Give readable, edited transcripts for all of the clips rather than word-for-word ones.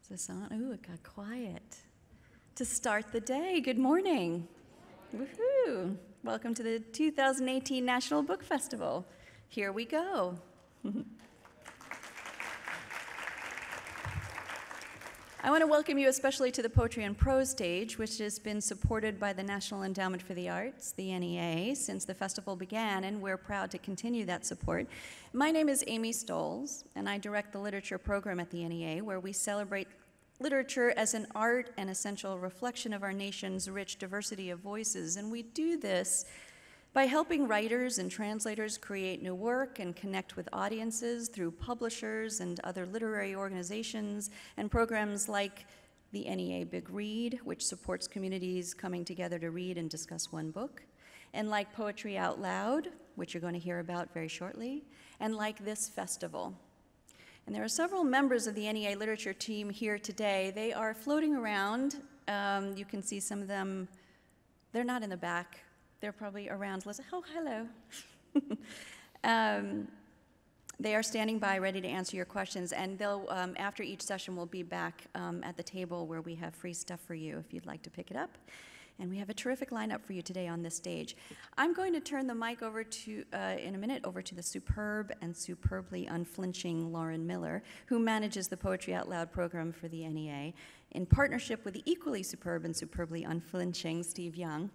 Is this on? Ooh, it got quiet. To start the day, good morning. Woohoo! Welcome to the 2018 National Book Festival. Here we go. I want to welcome you especially to the Poetry and Prose stage, which has been supported by the National Endowment for the Arts, the NEA, since the festival began, and we're proud to continue that support. My name is Amy Stoles, and I direct the literature program at the NEA, where we celebrate literature as an art and essential reflection of our nation's rich diversity of voices, and we do this by helping writers and translators create new work and connect with audiences through publishers and other literary organizations and programs like the NEA Big Read, which supports communities coming together to read and discuss one book, and like Poetry Out Loud, which you're going to hear about very shortly, and like this festival. And there are several members of the NEA literature team here today. They are floating around. You can see some of them. They're not in the back. They're probably around. Oh, hello. They are standing by ready to answer your questions, and they'll, after each session, we'll be back at the table where we have free stuff for you if you'd like to pick it up. And we have a terrific lineup for you today on this stage. I'm going to turn the mic over to, in a minute, over to the superb and superbly unflinching Lauren Miller, who manages the Poetry Out Loud program for the NEA, in partnership with the equally superb and superbly unflinching Steve Young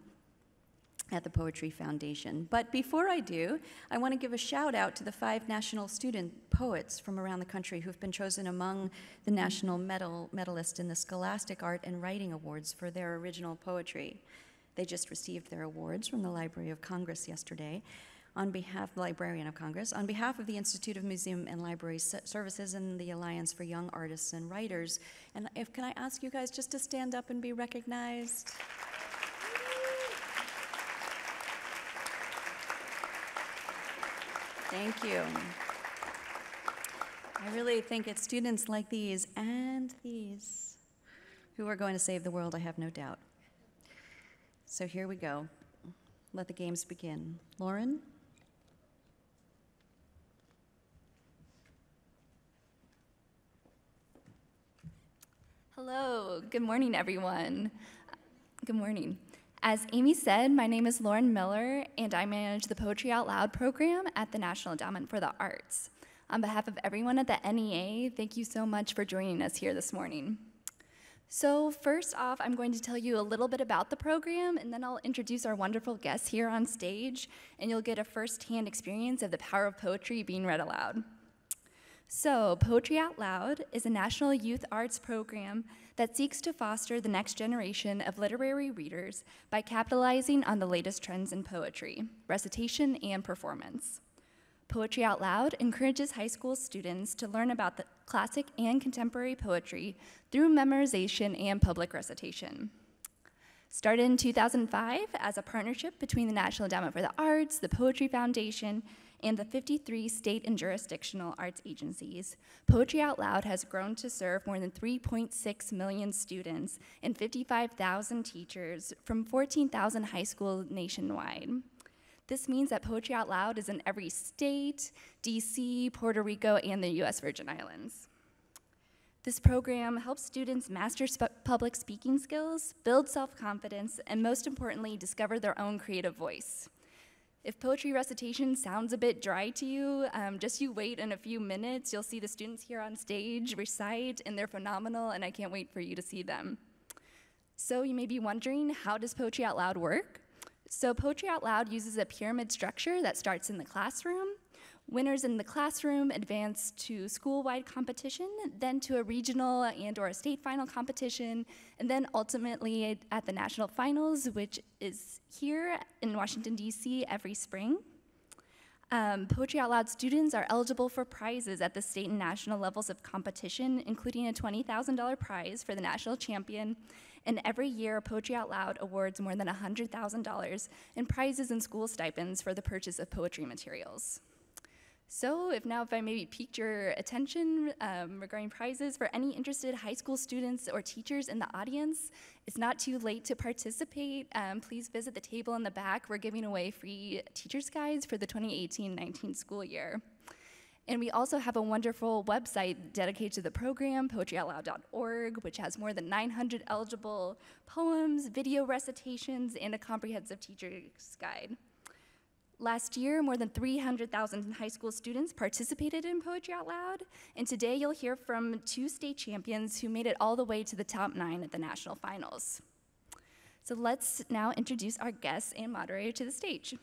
at the Poetry Foundation. But before I do, I want to give a shout out to the 5 national student poets from around the country who've been chosen among the national medalists in the Scholastic Art and Writing Awards for their original poetry. They just received their awards from the Library of Congress yesterday. On behalf, the Librarian of Congress, on behalf of the Institute of Museum and Library Services and the Alliance for Young Artists and Writers. And can I ask you guys just to stand up and be recognized? Thank you. I really think it's students like these and these who are going to save the world, I have no doubt. So here we go. Let the games begin. Lauren? Hello, good morning, everyone. Good morning. As Amy said, my name is Lauren Miller, and I manage the Poetry Out Loud program at the National Endowment for the Arts. On behalf of everyone at the NEA, thank you so much for joining us here this morning. So first off, I'm going to tell you a little bit about the program, and then I'll introduce our wonderful guests here on stage, and you'll get a first-hand experience of the power of poetry being read aloud. So, Poetry Out Loud is a national youth arts program that seeks to foster the next generation of literary readers by capitalizing on the latest trends in poetry, recitation, and performance. Poetry Out Loud encourages high school students to learn about the classic and contemporary poetry through memorization and public recitation. Started in 2005 as a partnership between the National Endowment for the Arts, the Poetry Foundation, and the 53 state and jurisdictional arts agencies, Poetry Out Loud has grown to serve more than 3.6 million students and 55,000 teachers from 14,000 high schools nationwide. This means that Poetry Out Loud is in every state, DC, Puerto Rico, and the US Virgin Islands. This program helps students master public speaking skills, build self-confidence, and most importantly, discover their own creative voice. If poetry recitation sounds a bit dry to you, just you wait in a few minutes. You'll see the students here on stage recite, and they're phenomenal, and I can't wait for you to see them. So you may be wondering, how does Poetry Out Loud work? So Poetry Out Loud uses a pyramid structure that starts in the classroom. Winners in the classroom advance to school-wide competition, then to a regional and or a state final competition, and then ultimately at the national finals, which is here in Washington, D.C. every spring. Poetry Out Loud students are eligible for prizes at the state and national levels of competition, including a $20,000 prize for the national champion. And every year, Poetry Out Loud awards more than $100,000 in prizes and school stipends for the purchase of poetry materials. So if I maybe piqued your attention regarding prizes for any interested high school students or teachers in the audience, it's not too late to participate. Please visit the table in the back. We're giving away free teacher's guides for the 2018-19 school year. And we also have a wonderful website dedicated to the program, poetryoutloud.org, which has more than 900 eligible poems, video recitations, and a comprehensive teacher's guide. Last year, more than 300,000 high school students participated in Poetry Out Loud, and today you'll hear from 2 state champions who made it all the way to the top 9 at the national finals. So let's now introduce our guests and moderator to the stage.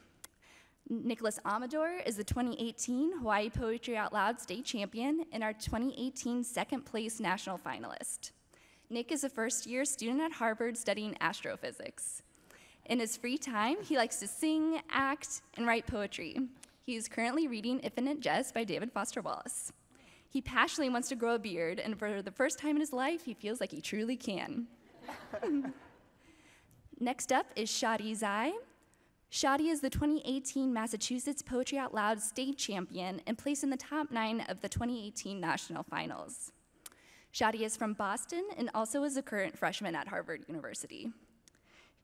Nicholas Amador is the 2018 Hawaii Poetry Out Loud state champion and our 2018 second place national finalist. Nick is a first-year student at Harvard studying astrophysics. In his free time, he likes to sing, act, and write poetry. He is currently reading Infinite Jest by David Foster Wallace. He passionately wants to grow a beard, and for the first time in his life, he feels like he truly can. Next up is Shadi Zai. Shadi is the 2018 Massachusetts Poetry Out Loud state champion and placed in the top 9 of the 2018 national finals. Shadi is from Boston and also is a current freshman at Harvard University.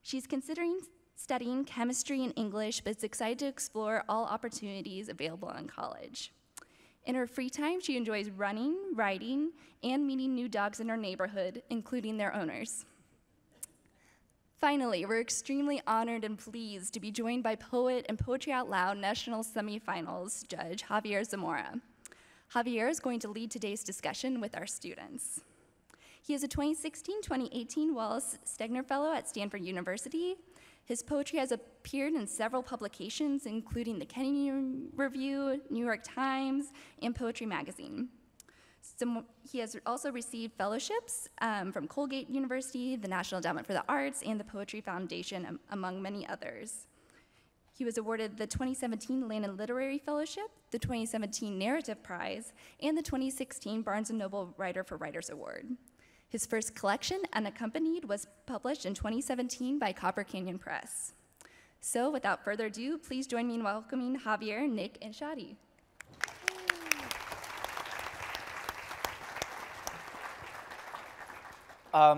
She's considering studying chemistry and English, but is excited to explore all opportunities available in college. In her free time, she enjoys running, riding, and meeting new dogs in her neighborhood, including their owners. Finally, we're extremely honored and pleased to be joined by poet and Poetry Out Loud national semifinals judge Javier Zamora. Javier is going to lead today's discussion with our students. He is a 2016-2018 Wallace Stegner Fellow at Stanford University. His poetry has appeared in several publications, including the Kennedy Review, New York Times, and Poetry Magazine. He has also received fellowships from Colgate University, the National Endowment for the Arts, and the Poetry Foundation, among many others. He was awarded the 2017 Landon Literary Fellowship, the 2017 Narrative Prize, and the 2016 Barnes & Noble Writer for Writers Award. His first collection, Unaccompanied, was published in 2017 by Copper Canyon Press. So without further ado, please join me in welcoming Javier, Nick, and Shadi.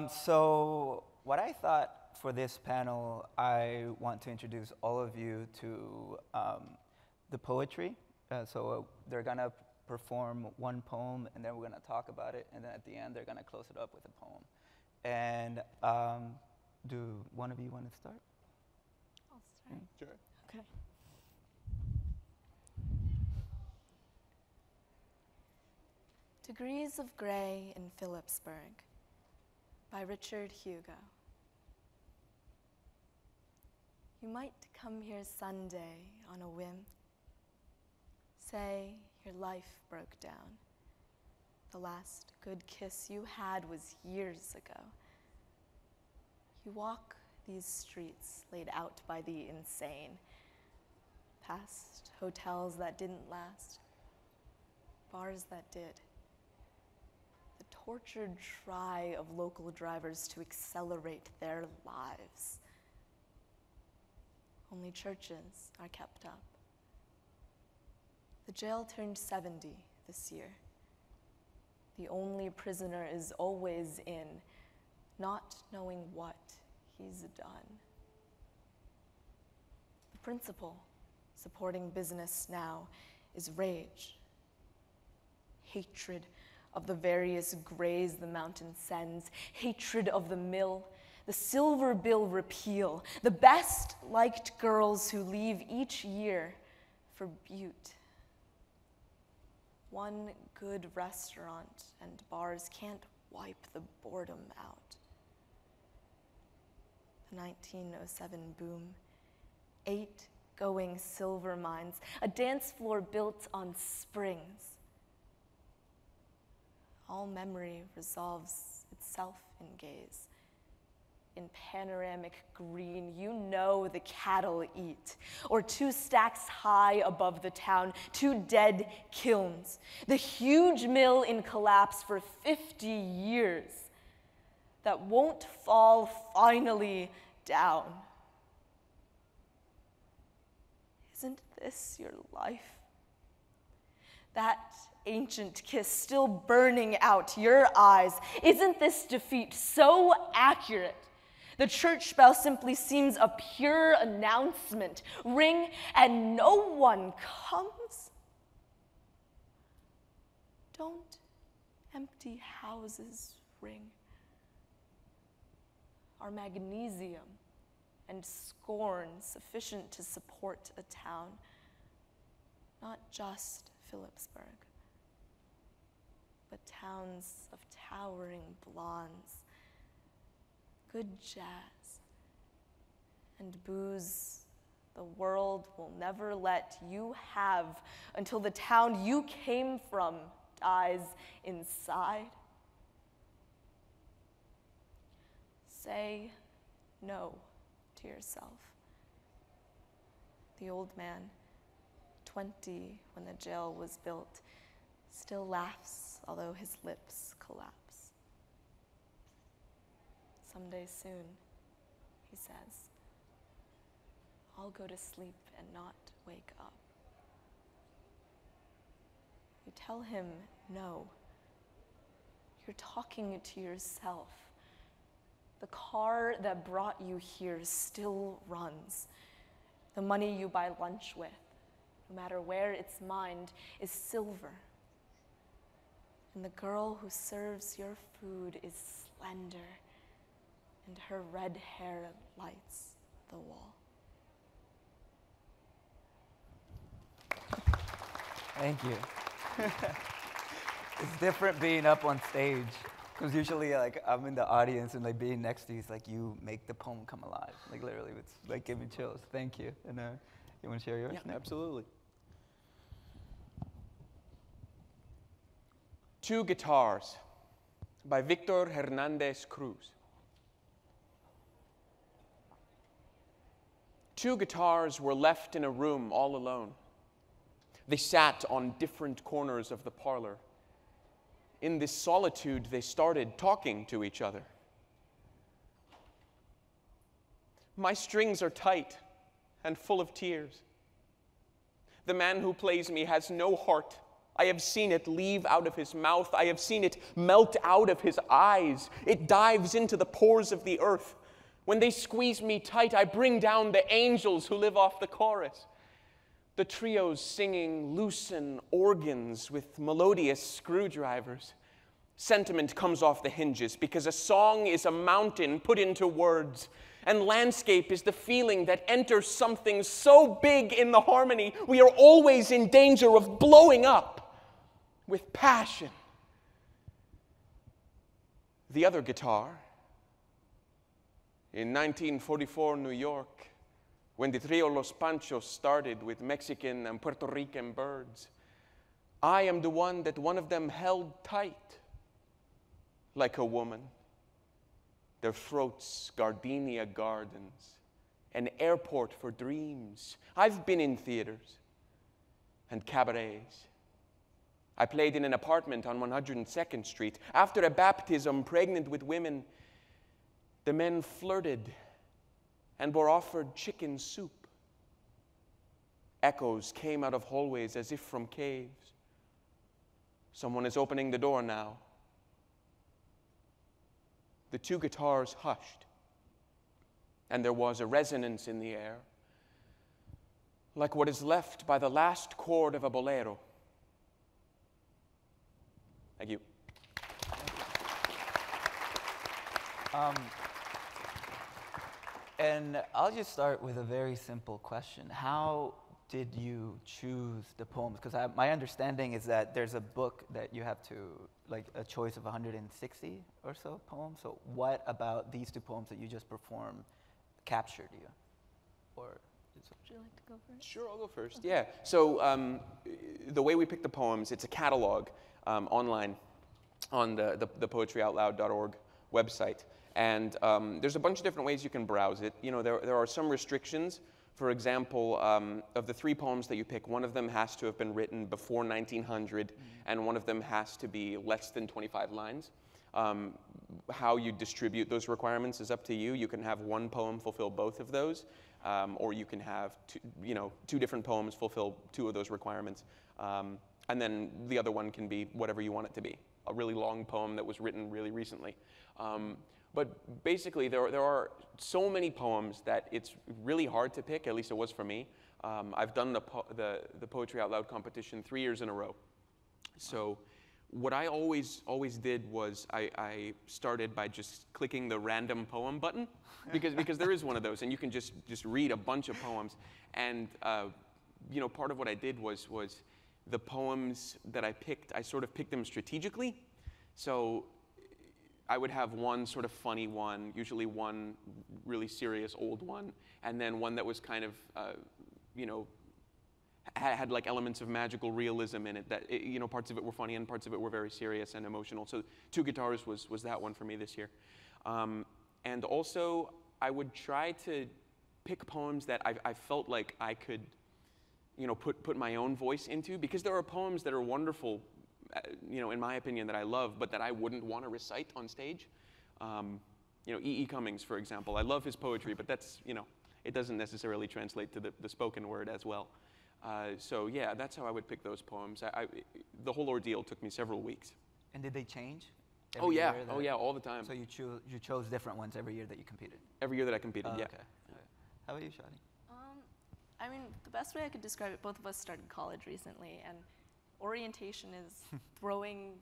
So what I thought for this panel, I want to introduce all of you to the poetry. They're gonna perform one poem, and then we're gonna talk about it, and then at the end, they're gonna close it up with a poem. And do one of you want to start? I'll start. Sure. Okay. Degrees of Gray in Phillipsburg by Richard Hugo. You might come here Sunday on a whim. Say your life broke down. The last good kiss you had was years ago. You walk these streets laid out by the insane, past hotels that didn't last, bars that did. The tortured try of local drivers to accelerate their lives. Only churches are kept up. The jail turned 70 this year. The only prisoner is always in, not knowing what he's done. The principle supporting business now is rage, hatred of the various grays the mountain sends, hatred of the mill, the silver bill repeal, the best liked girls who leave each year for Butte. One good restaurant and bars can't wipe the boredom out. The 1907 boom, 8 going silver mines, a dance floor built on springs. All memory resolves itself in gaze. In panoramic green, you know the cattle eat, or 2 stacks high above the town, 2 dead kilns, the huge mill in collapse for 50 years that won't fall finally down. Isn't this your life? That ancient kiss still burning out your eyes. Isn't this defeat so accurate? The church bell simply seems a pure announcement. Ring and no one comes. Don't empty houses ring? Are magnesium and scorn sufficient to support a town? Not just Phillipsburg, but towns of towering blondes, good jazz, and booze the world will never let you have until the town you came from dies inside. Say no to yourself. The old man, 20 when the jail was built, still laughs, although his lips collapse. Someday soon, he says, I'll go to sleep and not wake up. You tell him no. You're talking to yourself. The car that brought you here still runs. The money you buy lunch with, no matter where it's mined, is silver. And the girl who serves your food is slender, and her red hair lights the wall. Thank you. It's different being up on stage, because usually like I'm in the audience and like being next to you is like you make the poem come alive. Like literally, it's like give me chills. Thank you. And you want to share yours? Yeah, absolutely. Two Guitars by Victor Hernandez Cruz. Two guitars were left in a room all alone. They sat on different corners of the parlor. In this solitude, they started talking to each other. My strings are tight and full of tears. The man who plays me has no heart. I have seen it leave out of his mouth. I have seen it melt out of his eyes. It dives into the pores of the earth. When they squeeze me tight, I bring down the angels who live off the chorus. The trios singing loosen organs with melodious screwdrivers. Sentiment comes off the hinges because a song is a mountain put into words, and landscape is the feeling that enters something so big in the harmony we are always in danger of blowing up with passion. The other guitar, in 1944 New York, when the trio Los Panchos started with Mexican and Puerto Rican birds, I am the one that one of them held tight, like a woman. Their throats, gardenia gardens, an airport for dreams. I've been in theaters and cabarets. I played in an apartment on 102nd Street. After a baptism pregnant with women, the men flirted and were offered chicken soup. Echoes came out of hallways as if from caves. Someone is opening the door now. The two guitars hushed, and there was a resonance in the air, like what is left by the last chord of a bolero. Thank you. And I'll just start with a very simple question. How did you choose the poems? Because my understanding is that there's a book that you have to, like a choice of 160 or so poems. So what about these two poems that you just performed captured you? Or would you like to go first? Sure, I'll go first. Okay. Yeah, so the way we pick the poems, it's a catalog online on the poetryoutloud.org website. And there's a bunch of different ways you can browse it. You know, there are some restrictions. For example, of the three poems that you pick, one of them has to have been written before 1900, and one of them has to be less than 25 lines. How you distribute those requirements is up to you. You can have one poem fulfill both of those, or you can have two different poems fulfill two of those requirements. And then the other one can be whatever you want it to be, a really long poem that was written really recently. But basically, there are so many poems that it's really hard to pick, at least it was for me. I've done the Poetry Out Loud competition 3 years in a row. So what I always did was I started by just clicking the random poem button, because there is one of those, and you can just read a bunch of poems. And you know, part of what I did was the poems that I picked, I sort of picked them strategically. So I would have one sort of funny one, usually one really serious old one, and then one that was kind of, you know, had like elements of magical realism in it. That you know, parts of it were funny and parts of it were very serious and emotional. So Two Guitars was that one for me this year. And also, I would try to pick poems that I felt like I could, you know, put my own voice into, because there are poems that are wonderful, you know, in my opinion, that I love, but that I wouldn't want to recite on stage. You know, E. E. Cummings, for example. I love his poetry, but that's, you know, it doesn't necessarily translate to the spoken word as well. So yeah, that's how I would pick those poems. The whole ordeal took me several weeks. And did they change? Oh yeah, all the time. So you chose different ones every year that you competed? Every year that I competed, yeah. Okay. How about you, Shadi? I mean, the best way I could describe it, both of us started college recently, and orientation is throwing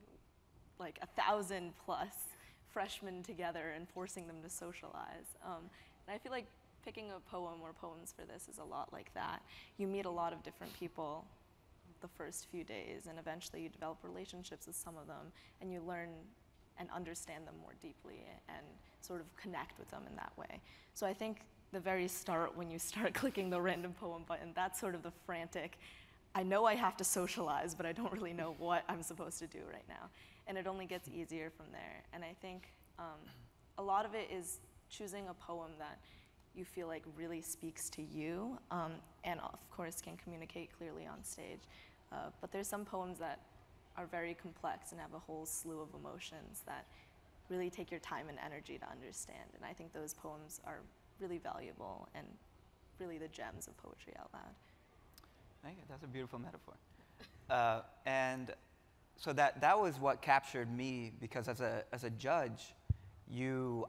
like 1,000+ freshmen together and forcing them to socialize. And I feel like picking a poem or poems for this is a lot like that. You meet a lot of different people the first few days, and eventually you develop relationships with some of them, and you learn and understand them more deeply and sort of connect with them in that way. So I think the very start, when you start clicking the random poem button, that's sort of the frantic, I know I have to socialize, but I don't really know what I'm supposed to do right now. And it only gets easier from there. And I think a lot of it is choosing a poem that you feel like really speaks to you, and of course can communicate clearly on stage. But there's some poems that are very complex and have a whole slew of emotions that really take your time and energy to understand. And I think those poems are really valuable and really the gems of poetry out loud. Thank you. That's a beautiful metaphor. And so that was what captured me, because as a judge,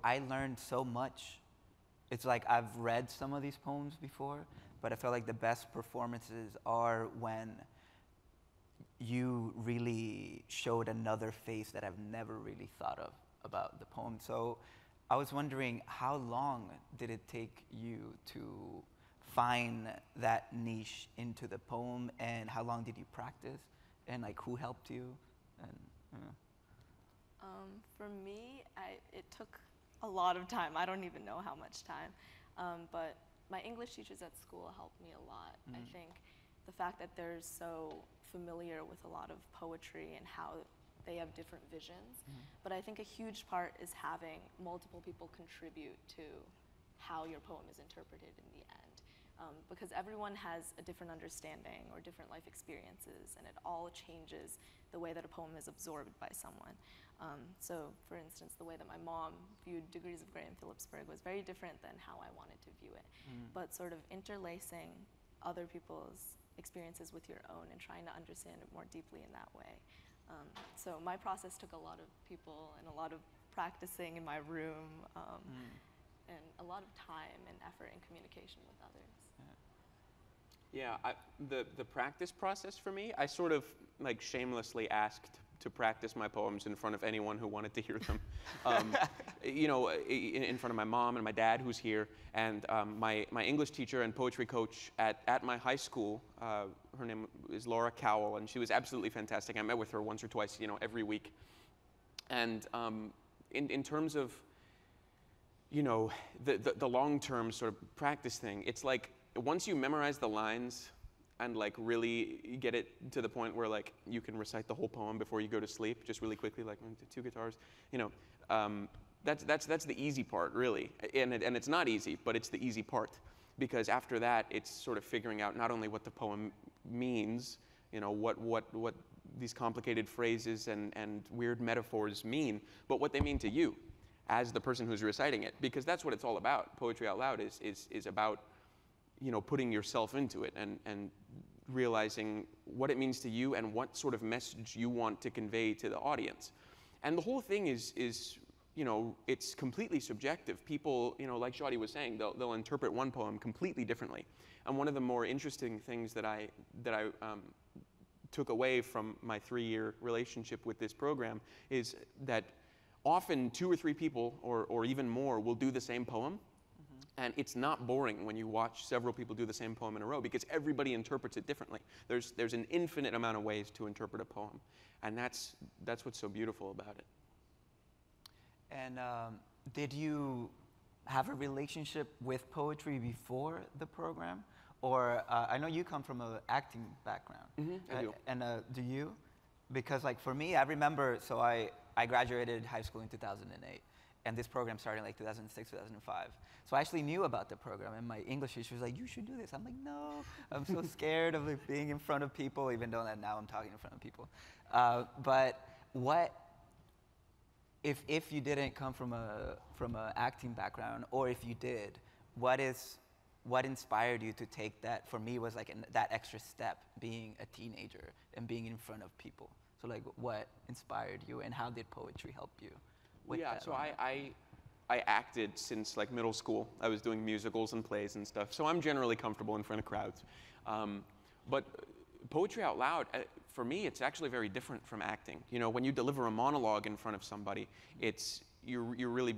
I learned so much. It's like I've read some of these poems before, but I feel like the best performances are when you really showed another face that I've never really thought of about the poem. So I was wondering, how long did it take you to find that niche into the poem, and how long did you practice, and like who helped you? And for me, it took a lot of time. I don't even know how much time, but my English teachers at school helped me a lot. I think the fact that they're so familiar with a lot of poetry and how they have different visions, but I think a huge part is having multiple people contribute to how your poem is interpreted in the end. Because everyone has a different understanding or different life experiences, and it all changes the way that a poem is absorbed by someone. So, for instance, the way that my mom viewed Degrees of Grey in Phillipsburg was very different than how I wanted to view it. But sort of interlacing other people's experiences with your own and trying to understand it more deeply in that way. So my process took a lot of people and a lot of practicing in my room, and a lot of time and effort and communication with others. Yeah, the practice process for me, I sort of like shamelessly asked to practice my poems in front of anyone who wanted to hear them. You know, in front of my mom and my dad, who's here, and my English teacher and poetry coach at my high school. Her name is Laura Cowell, and she was absolutely fantastic. I met with her once or twice, you know, every week. And in terms of, you know, the long-term sort of practice thing, it's like once you memorize the lines and like really get it to the point where like you can recite the whole poem before you go to sleep, just really quickly, like Two Guitars, you know, that's the easy part, really. And it's not easy, but it's the easy part, because after that, it's sort of figuring out not only what the poem means, you know, what these complicated phrases and weird metaphors mean, but what they mean to you as the person who's reciting it, because that's what it's all about. Poetry out loud is about, you know, putting yourself into it and realizing what it means to you and what sort of message you want to convey to the audience. And the whole thing is you know, it's completely subjective. People, you know, like Shadi was saying, they'll interpret one poem completely differently. And one of the more interesting things that I took away from my 3-year relationship with this program is that often 2 or 3 people, or even more, will do the same poem. And it's not boring when you watch several people do the same poem in a row, because everybody interprets it differently. There's an infinite amount of ways to interpret a poem. And that's what's so beautiful about it. And did you have a relationship with poetry before the program? Or I know you come from an acting background. I do. And do you? Because like for me, I remember, so I graduated high school in 2008. And this program started in like 2006, 2005. So I actually knew about the program, and my English teacher was like, you should do this. I'm like, no, I'm so scared of like, being in front of people, even though that now I'm talking in front of people. But what, if you didn't come from a acting background, or if you did, what inspired you to take that, for me, was like that extra step, being a teenager and being in front of people? So like, what inspired you, and how did poetry help you? Yeah, so I acted since like middle school. I was doing musicals and plays and stuff, so I'm generally comfortable in front of crowds. But poetry out loud, for me, it's actually very different from acting. You know, when you deliver a monologue in front of somebody, you're really,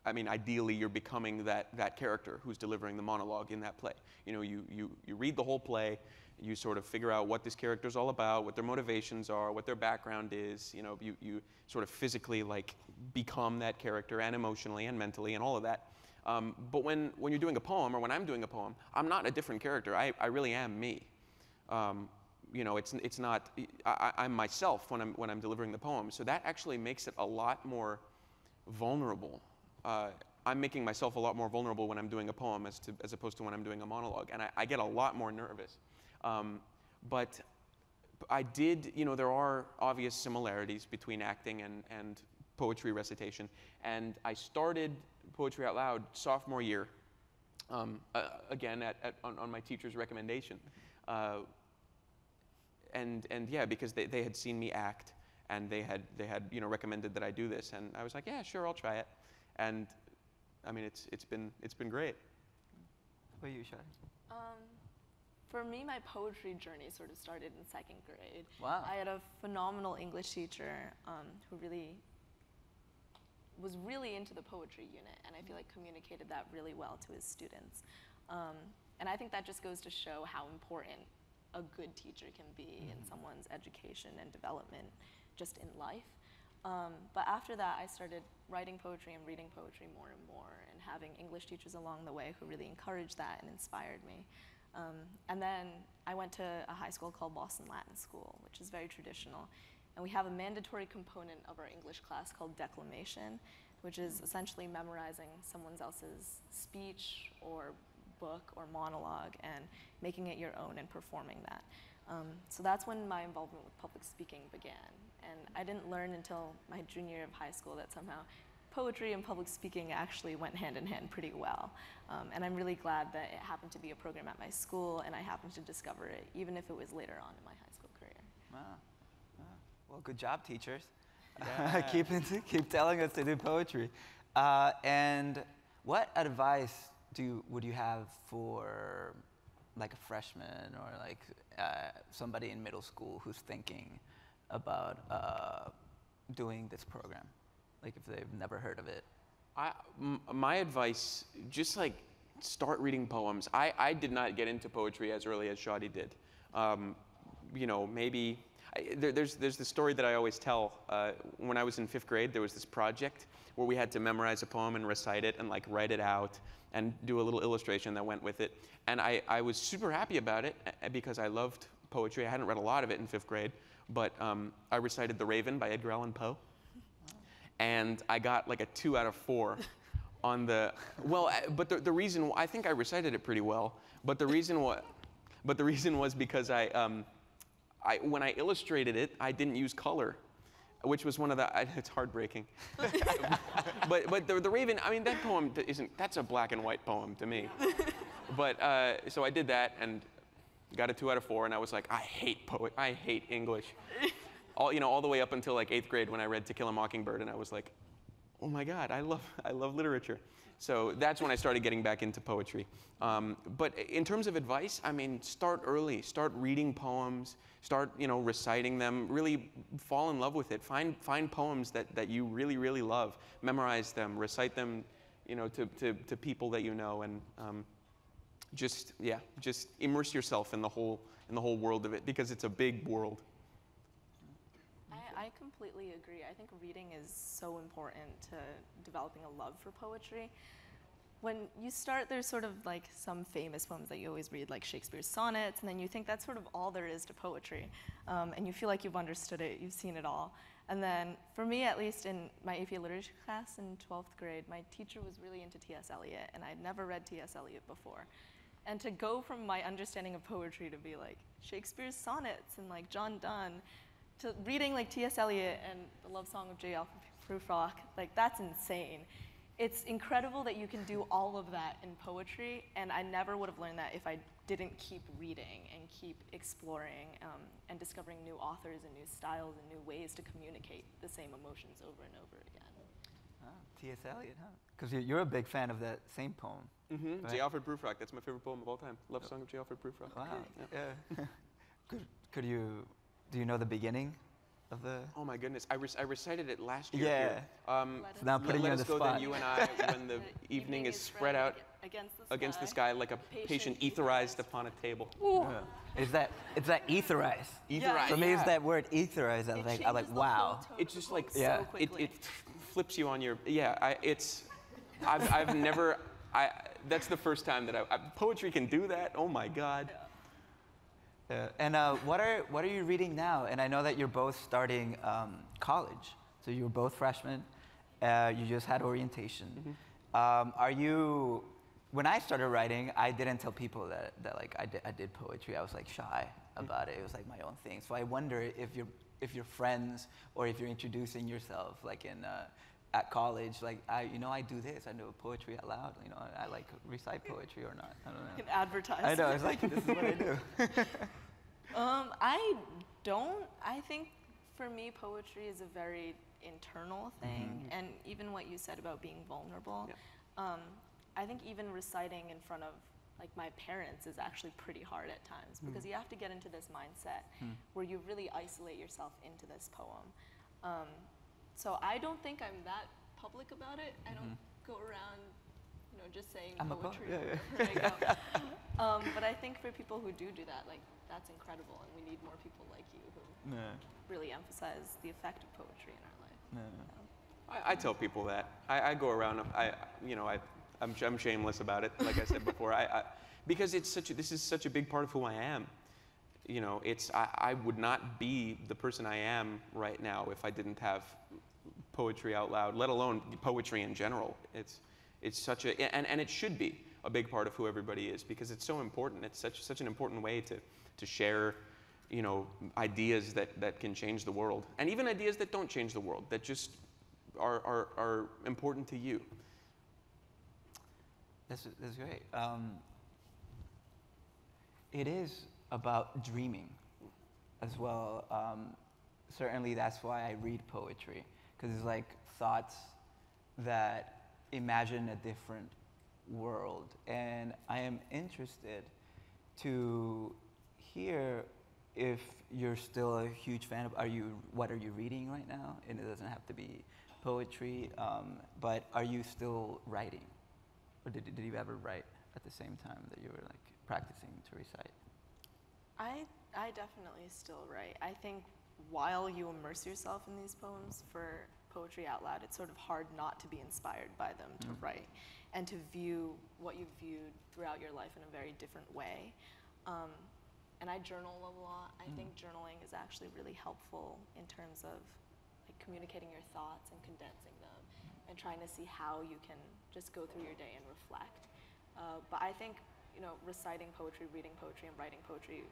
I mean, ideally you're becoming that character who's delivering the monologue in that play. You know, you read the whole play, you sort of figure out what this character's all about, what their motivations are, what their background is. You know, you sort of physically like become that character, and emotionally and mentally and all of that. But when you're doing a poem, or when I'm doing a poem, I'm not a different character. I really am me. You know, it's not, I'm myself when I'm delivering the poem. So that actually makes it a lot more vulnerable. I'm making myself a lot more vulnerable when I'm doing a poem as opposed to when I'm doing a monologue. And I get a lot more nervous. But I did, you know, there are obvious similarities between acting and poetry recitation. And I started Poetry Out Loud sophomore year, again, on my teacher's recommendation. And yeah, because they had seen me act, and they had you know, recommended that I do this, and I was like, yeah, sure, I'll try it. And I mean, it's been great. What about you, Shadi? For me, my poetry journey sort of started in 2nd grade. Wow. I had a phenomenal English teacher who was really into the poetry unit, and I feel like communicated that really well to his students. And I think that just goes to show how important a good teacher can be in someone's education and development, just in life. But after that, I started writing poetry and reading poetry more and more, and having English teachers along the way who really encouraged that and inspired me. And then I went to a high school called Boston Latin School, which is very traditional. And we have a mandatory component of our English class called declamation, which is essentially memorizing someone else's speech or book or monologue and making it your own and performing that. So that's when my involvement with public speaking began. And I didn't learn until my junior year of high school that somehow poetry and public speaking actually went hand in hand pretty well. And I'm really glad that it happened to be a program at my school, and I happened to discover it, even if it was later on in my high school career. Wow. Well, good job, teachers. Yeah. keep telling us to do poetry. And what advice would you have for like a freshman, or like somebody in middle school who's thinking about doing this program? Like if they've never heard of it. My advice, just like start reading poems. I did not get into poetry as early as Shadi did. You know, maybe, there's this story that I always tell. When I was in 5th grade, there was this project where we had to memorize a poem and recite it and like write it out and do a little illustration that went with it. And I was super happy about it because I loved poetry. I hadn't read a lot of it in 5th grade, but I recited The Raven by Edgar Allan Poe. And I got like a 2 out of 4 on the, well, but the reason, I think I recited it pretty well, but the reason was because when I illustrated it, I didn't use color, which was one of the, it's heartbreaking. but the Raven, I mean, that poem that's a black and white poem to me. But, so I did that and got a 2 out of 4, and I was like, I hate English. All the way up until like 8th grade when I read To Kill a Mockingbird, and I was like, oh my God, I love literature. So that's when I started getting back into poetry. But in terms of advice, I mean, start early. Start reading poems. Start, reciting them. Really fall in love with it. Find poems that you really, really love. Memorize them. Recite them, to people that you know, and just immerse yourself in the whole world of it, because it's a big world. I completely agree. I think reading is so important to developing a love for poetry. When you start, there's sort of like some famous poems that you always read, like Shakespeare's sonnets, and then you think that's sort of all there is to poetry. And you feel like you've understood it, you've seen it all. And then, for me at least, in my AP Literature class in 12th grade, my teacher was really into T.S. Eliot, and I'd never read T.S. Eliot before. And to go from my understanding of poetry to be like Shakespeare's sonnets and like John Donne, to reading like T.S. Eliot and the love song of J. Alfred Prufrock, like that's insane. It's incredible that you can do all of that in poetry, and I never would have learned that if I didn't keep reading and keep exploring and discovering new authors and new styles and new ways to communicate the same emotions over and over again. Oh, T.S. Eliot, huh? Because you're a big fan of that same poem. Mm-hmm. Right? J. Alfred Prufrock, that's my favorite poem of all time. Love song of J. Alfred Prufrock. Wow. Yeah. Do you know the beginning of the? Oh my goodness, I recited it last year. Yeah. Here. So now putting you on the spot. Then you and I, when the evening is spread out against the sky like a patient etherized upon a table. Yeah. It's that etherize. Etherize. For me, it's that word etherize. I'm like, wow. It's just like, yeah. It flips you on your, I've never, that's the first time that poetry can do that. Oh my God. And what are you reading now? And I know that you're both starting college, so you're both freshmen. You just had orientation. Mm-hmm. When I started writing, I didn't tell people that like I did poetry. I was like shy about it. It was like my own thing. So I wonder if your friends or if you're introducing yourself like at college, like I do this. I know poetry out loud. I like recite poetry or not. I don't know. You can advertise. I know. It's like this is what I do. I don't. I think for me, poetry is a very internal thing, mm-hmm. and even what you said about being vulnerable. Yeah. I think even reciting in front of like my parents is actually pretty hard at times because you have to get into this mindset where you really isolate yourself into this poem. So I don't think I'm that public about it. I don't go around, just saying poetry. But I think for people who do that, like that's incredible, and we need more people like you who really emphasize the effect of poetry in our life. I tell people that. I go around. I'm shameless about it. Like I said before, because this is such a big part of who I am. I would not be the person I am right now if I didn't have poetry out loud, let alone poetry in general. It's such and it should be a big part of who everybody is because it's so important. It's such an important way to share, ideas that can change the world, and even ideas that don't change the world, that just are important to you. That's great. It is about dreaming as well. Certainly that's why I read poetry, because it's like thoughts that imagine a different world. And I am interested to hear if you're still a huge fan of, what are you reading right now? And it doesn't have to be poetry, but are you still writing? Or did you ever write at the same time that you were like practicing to recite? I definitely still write. I think while you immerse yourself in these poems for poetry out loud, it's sort of hard not to be inspired by them to write and to view what you've viewed throughout your life in a very different way. And I journal a lot. I think journaling is actually really helpful in terms of like communicating your thoughts and condensing them and trying to see how you can just go through your day and reflect. But I think, reciting poetry, reading poetry, and writing poetry,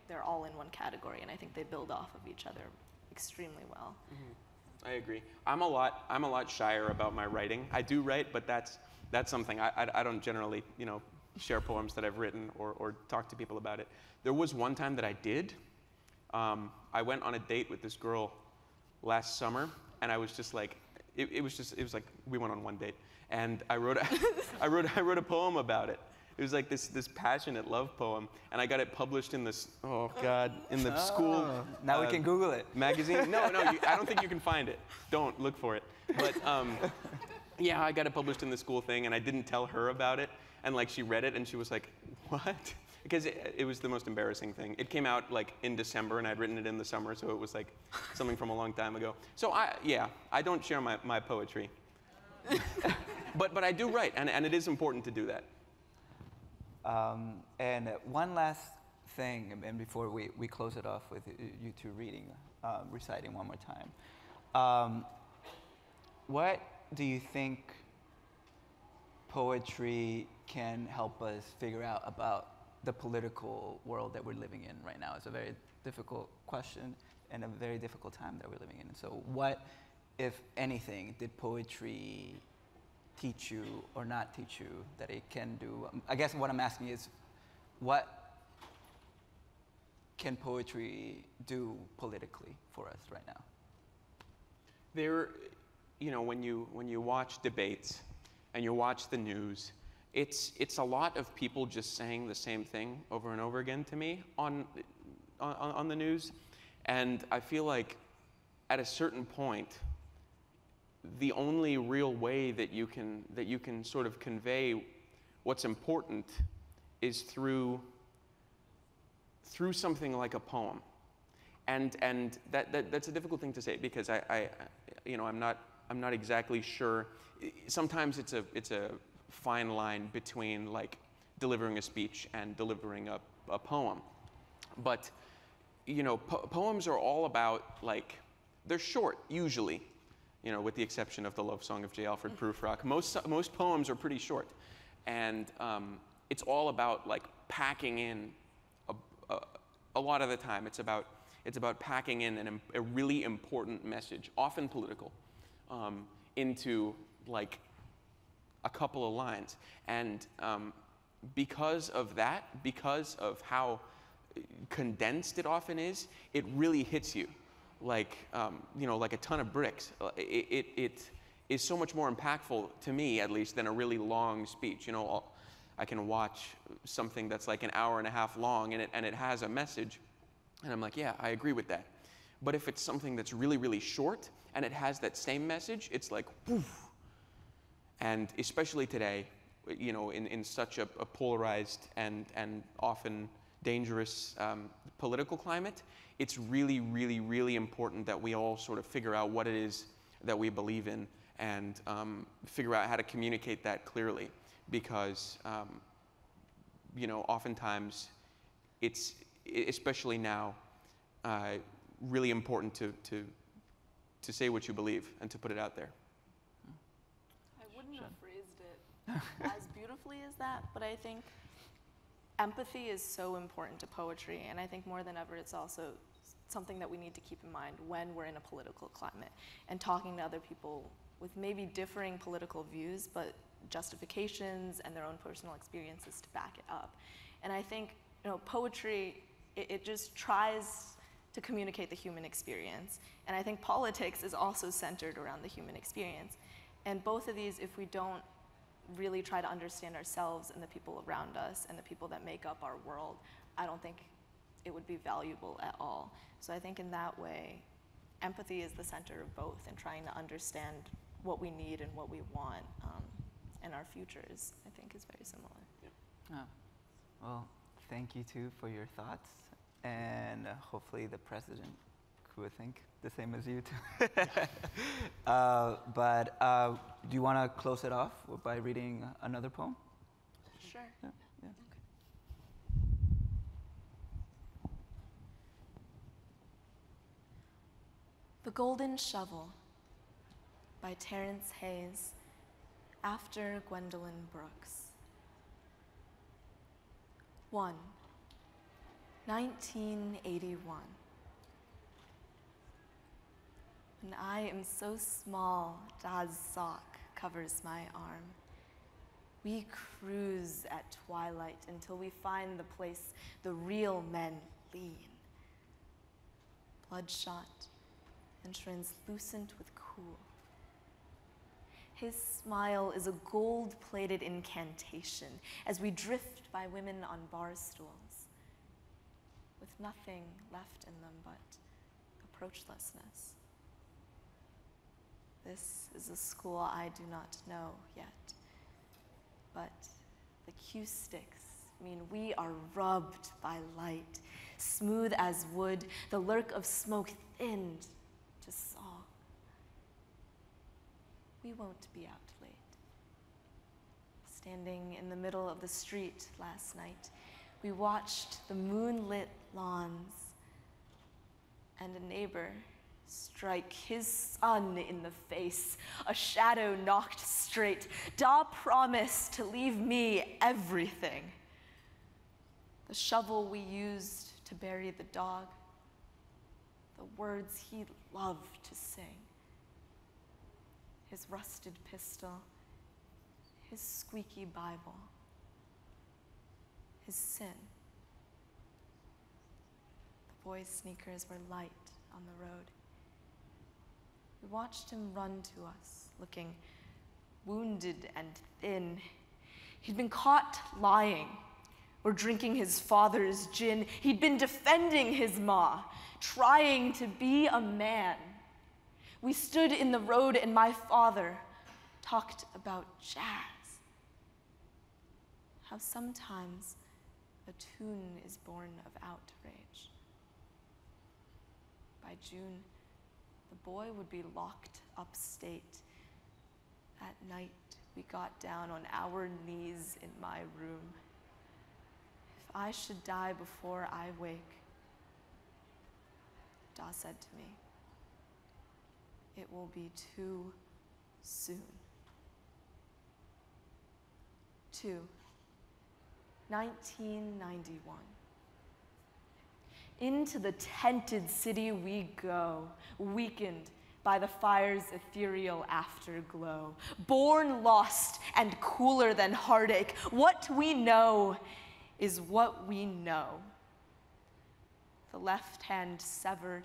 they're all in one category, and I think they build off of each other extremely well. Mm-hmm. I agree. I'm a lot shyer about my writing. I do write, but that's something I don't generally, share poems that I've written or talk to people about it. There was one time that I did. I went on a date with this girl last summer, and I was just like, it was like we went on one date, and I wrote I wrote a poem about it. It was like this passionate love poem, and I got it published in this, in the school. Now we can Google it. Magazine. No, I don't think you can find it. Don't look for it. But yeah, I got it published in the school thing, and I didn't tell her about it. And like she read it, and she was like, "What?" Because it was the most embarrassing thing. It came out like in December, and I'd written it in the summer, so it was like something from a long time ago. So I don't share my poetry, but I do write, and it is important to do that. And one last thing, and before we close it off with you two reciting one more time. What do you think poetry can help us figure out about the political world that we're living in right now? It's a very difficult question and a very difficult time that we're living in. So what, if anything, did poetry teach you or not teach you that it can do? I guess what I'm asking is, what can poetry do politically for us right now? There, when you watch debates and you watch the news, it's a lot of people just saying the same thing over and over again to me on the news, and I feel like at a certain point, the only real way that you can sort of convey what's important is through something like a poem, and that's a difficult thing to say because I'm not exactly sure. Sometimes it's a fine line between like delivering a speech and delivering a poem, but poems are all about, like, they're short usually. With the exception of the love song of J. Alfred Prufrock. Most poems are pretty short. And it's all about, like, packing in, a lot of the time, it's about packing in a really important message, often political, into, like, a couple of lines. And because of that, because of how condensed it often is, it really hits you. Like, like a ton of bricks. It is so much more impactful, to me at least, than a really long speech. I can watch something that's like an hour and a half long, and it has a message, and I'm like, yeah, I agree with that. But if it's something that's really, really short, and it has that same message, it's like, woof. And especially today, in such a polarized and often dangerous political climate, it's really, really, really important that we all sort of figure out what it is that we believe in and figure out how to communicate that clearly. Because, oftentimes it's, especially now, really important to say what you believe and to put it out there. I wouldn't have phrased it as beautifully as that, but I think empathy is so important to poetry, and I think more than ever it's also something that we need to keep in mind when we're in a political climate and talking to other people with maybe differing political views, but justifications and their own personal experiences to back it up. And I think poetry, it just tries to communicate the human experience. And I think politics is also centered around the human experience. And both of these, if we don't really try to understand ourselves and the people around us and the people that make up our world, I don't think it would be valuable at all. So I think in that way, empathy is the center of both, and trying to understand what we need and what we want, and our futures, I think, is very similar. Yeah. Oh. Well, thank you two for your thoughts, and hopefully the president would think the same as you two. But do you want to close it off by reading another poem? Sure. Yeah. Yeah. The Golden Shovel by Terrence Hayes, after Gwendolyn Brooks. 1. 1981. When I am so small, Dad's sock covers my arm. We cruise at twilight until we find the place the real men lean. Bloodshot and translucent with cool. His smile is a gold-plated incantation as we drift by women on bar stools, with nothing left in them but approachlessness. This is a school I do not know yet, but the cue sticks mean we are rubbed by light, smooth as wood, the lurk of smoke thinned to song. We won't be out late. Standing in the middle of the street last night, we watched the moonlit lawns and a neighbor strike his son in the face, a shadow knocked straight. Da promised to leave me everything. The shovel we used to bury the dog, the words he loved to sing, his rusted pistol, his squeaky Bible, his sin. The boy's sneakers were light on the road. We watched him run to us, looking wounded and thin. He'd been caught lying or drinking his father's gin. He'd been defending his ma, trying to be a man. We stood in the road and my father talked about jazz. How sometimes a tune is born of outrage. By June, the boy would be locked upstate. At night, we got down on our knees in my room. If I should die before I wake, Da said to me, it will be too soon. 1991. Into the tented city we go, weakened by the fire's ethereal afterglow. Born lost and cooler than heartache, what we know is what we know. The left hand severed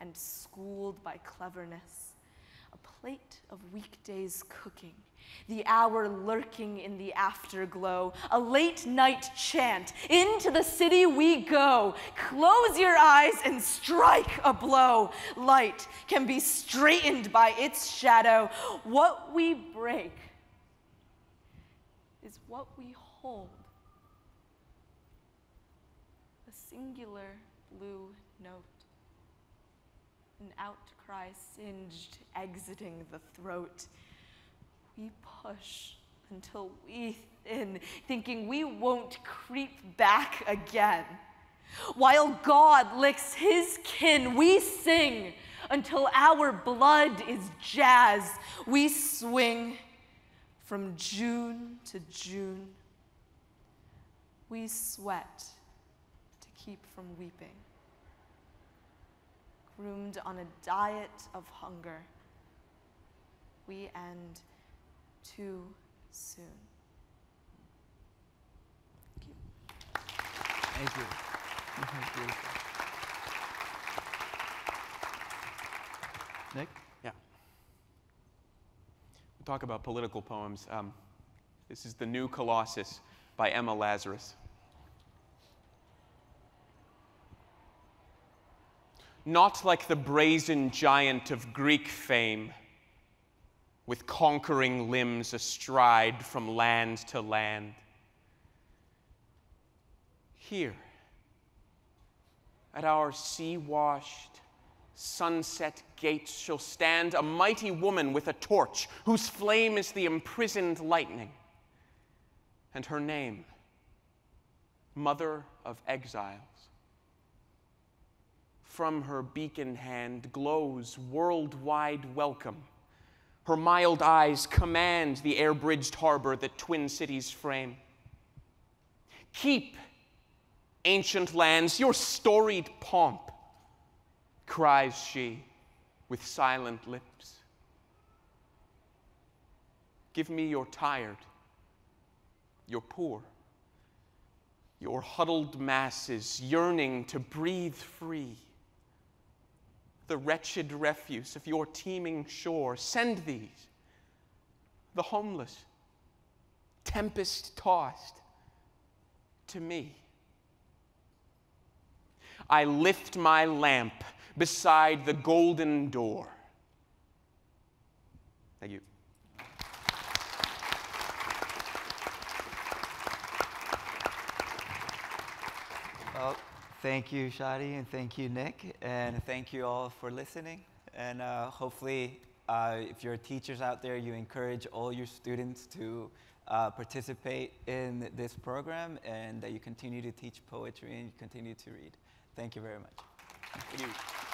and schooled by cleverness. A plate of weekdays cooking, the hour lurking in the afterglow, a late night chant, into the city we go. Close your eyes and strike a blow. Light can be straightened by its shadow. What we break is what we hold. A singular blue note, an outcry singed, exiting the throat. We push until we thin, thinking we won't creep back again. While God licks his kin, we sing until our blood is jazz. We swing from June to June. We sweat to keep from weeping. Groomed on a diet of hunger, we end too soon. Thank you. Thank you. Thank you. Nick? Yeah. We'll talk about political poems. This is The New Colossus by Emma Lazarus. Not like the brazen giant of Greek fame, with conquering limbs astride from land to land. Here, at our sea-washed, sunset gates shall stand a mighty woman with a torch, whose flame is the imprisoned lightning, and her name, Mother of Exiles. From her beacon hand glows worldwide welcome. Her mild eyes command the air-bridged harbor that twin cities frame. Keep, ancient lands, your storied pomp, cries she with silent lips. Give me your tired, your poor, your huddled masses yearning to breathe free. The wretched refuse of your teeming shore, send these the homeless, tempest-tossed to me. I lift my lamp beside the golden door. Thank you. Well, thank you, Shadi, and thank you, Nick, and thank you all for listening. And hopefully, if you're teachers out there, you encourage all your students to participate in this program, and that you continue to teach poetry and you continue to read. Thank you very much. Thank you.